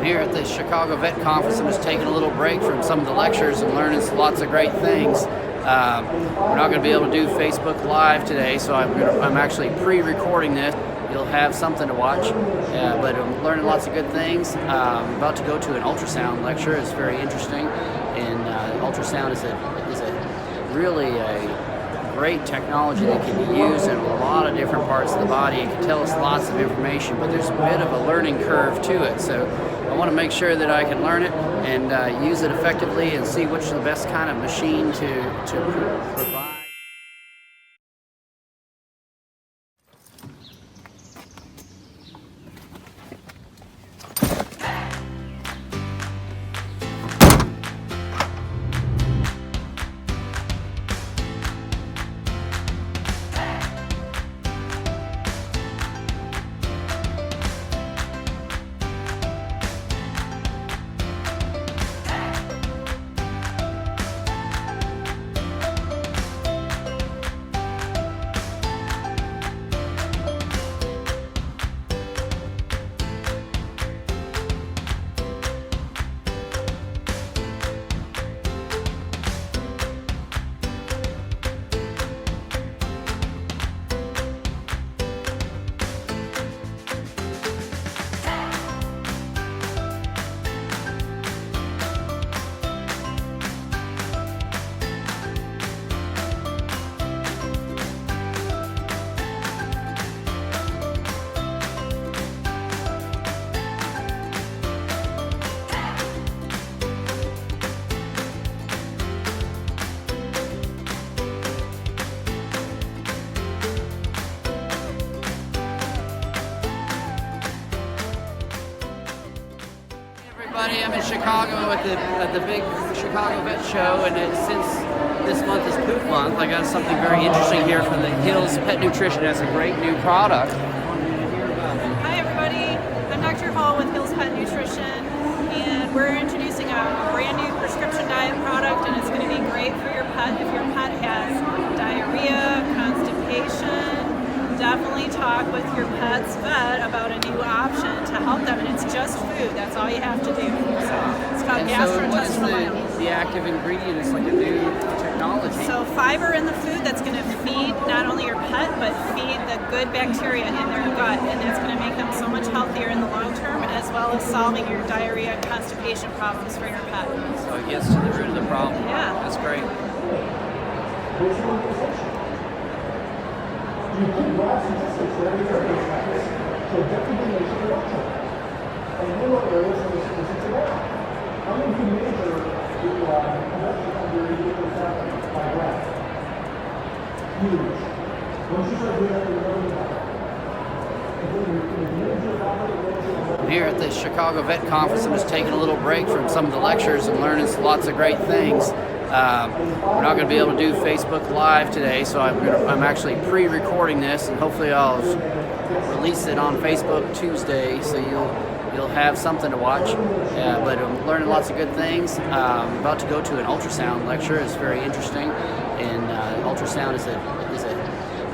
here at the Chicago Vet Conference. I'm just taking a little break from some of the lectures and learning lots of great things. We're not going to be able to do Facebook Live today, so I'm actually pre-recording this. You'll have something to watch, but I'm learning lots of good things. I'm about to go to an ultrasound lecture. It's very interesting, and ultrasound is really a great technology that can be used in a lot of different parts of the body. It can tell us lots of information, but there's a bit of a learning curve to it. So I want to make sure that I can learn it and use it effectively and see which is the best kind of machine to provide. I'm in Chicago at the big Chicago Vet Show, and since this month is Poop Month, I got something very interesting here from the Hills Pet Nutrition. That's a great new product. Hi everybody, I'm Dr. Hall with Hills Pet Nutrition, and we're introducing a brand new prescription diet product, and it's going to be great for your pet. If your pet has diarrhea, constipation, definitely talk with your pet's vet about a new option to help them, and it's just food. That's all you have to do. So it's called gastrointestinal. So what is the active ingredient? It's like a new technology. So fiber in the food that's going to feed not only your pet, but feed the good bacteria in their gut, and that's going to make them so much healthier in the long term, as well as solving your diarrhea and constipation problems for your pet. So it gets to the root of the problem. Yeah. That's great. Here at the Chicago Vet Conference, I'm just taking a little break from some of the lectures and learning lots of great things. We're not going to be able to do Facebook Live today, so I'm actually pre-recording this, and hopefully I'll release it on Facebook Tuesday, so you'll have something to watch. But I'm learning lots of good things. I'm about to go to an ultrasound lecture. It's very interesting, and ultrasound is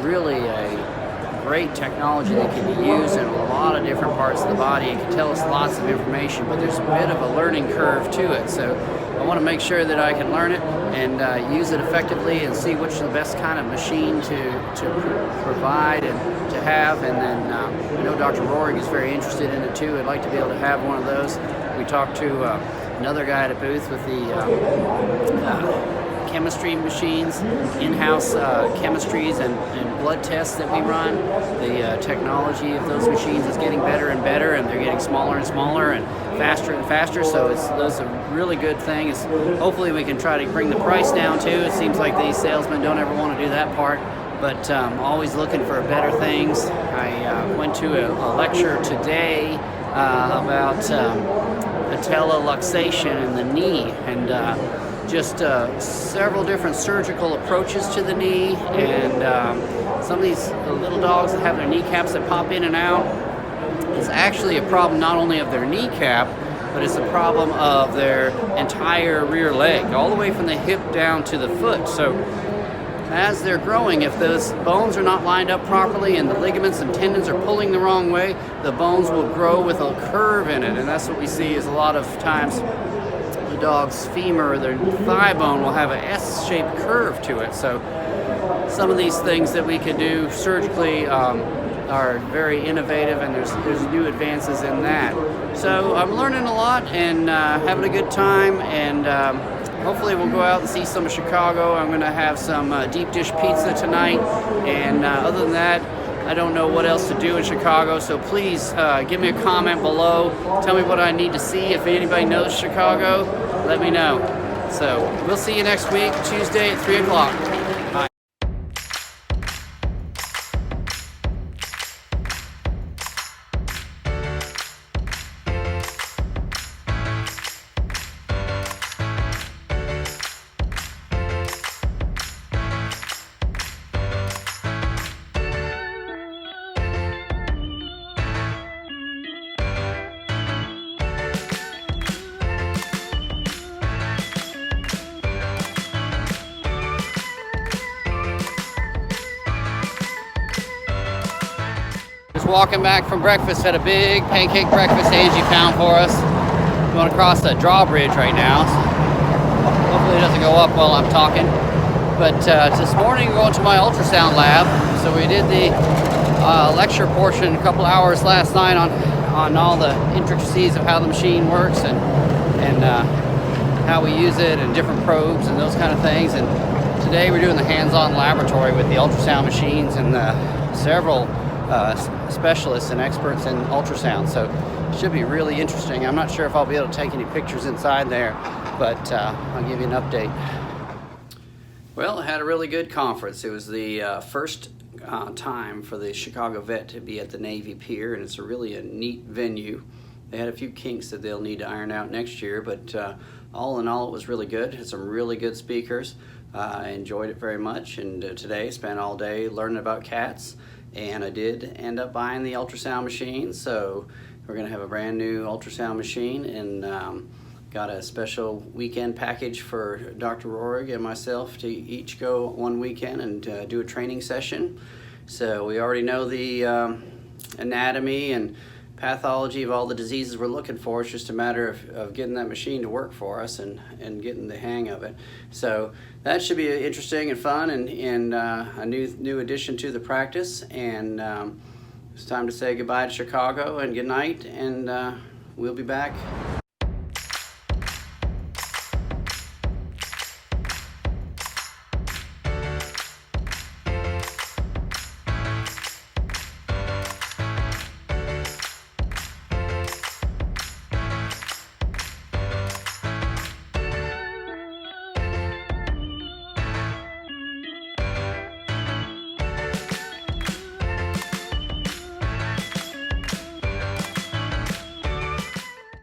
really a great technology that can be used in a lot of different parts of the body. It can tell us lots of information, but there's a bit of a learning curve to it. So I want to make sure that I can learn it and use it effectively and see which is the best kind of machine to provide and to have. And then I know Dr. Rohrig is very interested in it too. I'd like to be able to have one of those. We talked to another guy at a booth with the chemistry machines, in-house chemistries and blood tests that we run. The technology of those machines is getting better and better, and they're getting smaller and smaller and faster, so those are really good things. Hopefully we can try to bring the price down too. It seems like these salesmen don't ever want to do that part, but always looking for better things. I went to a lecture today about patella luxation in the knee, and just several different surgical approaches to the knee, and some of these little dogs that have their kneecaps that pop in and out is actually a problem not only of their kneecap, but it's a problem of their entire rear leg, all the way from the hip down to the foot. So as they're growing, if those bones are not lined up properly and the ligaments and tendons are pulling the wrong way, the bones will grow with a curve in it. And that's what we see is a lot of times the dog's femur or their thigh bone will have a S-shaped curve to it. So some of these things that we can do surgically are very innovative, and there's new advances in that. So I'm learning a lot and having a good time, and hopefully we'll go out and see some of Chicago. I'm going to have some deep dish pizza tonight, and other than that, I don't know what else to do in Chicago, so please give me a comment below. Tell me what I need to see. If anybody knows Chicago, let me know. So we'll see you next week, Tuesday at 3 o'clock. Bye. Walking back from breakfast, had a big pancake breakfast Angie found for us. I'm going across the drawbridge right now, so hopefully it doesn't go up while I'm talking. But this morning we're going to my ultrasound lab. So we did the lecture portion a couple hours last night on all the intricacies of how the machine works and how we use it and different probes and those kind of things. And today we're doing the hands-on laboratory with the ultrasound machines and several specialists and experts in ultrasound, so it should be really interesting. I'm not sure if I'll be able to take any pictures inside there, but I'll give you an update. Well, I had a really good conference. It was the first time for the ChicagoVet to be at the Navy Pier, and it's really a neat venue. They had a few kinks that they'll need to iron out next year, but all in all, it was really good. Had some really good speakers. I enjoyed it very much, and today spent all day learning about cats. And I did end up buying the ultrasound machine, so we're going to have a brand new ultrasound machine, and got a special weekend package for Dr. Rohrig and myself to each go one weekend and do a training session. So we already know the anatomy and pathology of all the diseases we're looking for. It's just a matter of getting that machine to work for us and getting the hang of it. So that should be interesting and fun, and a new addition to the practice. And it's time to say goodbye to Chicago and good night, and we'll be back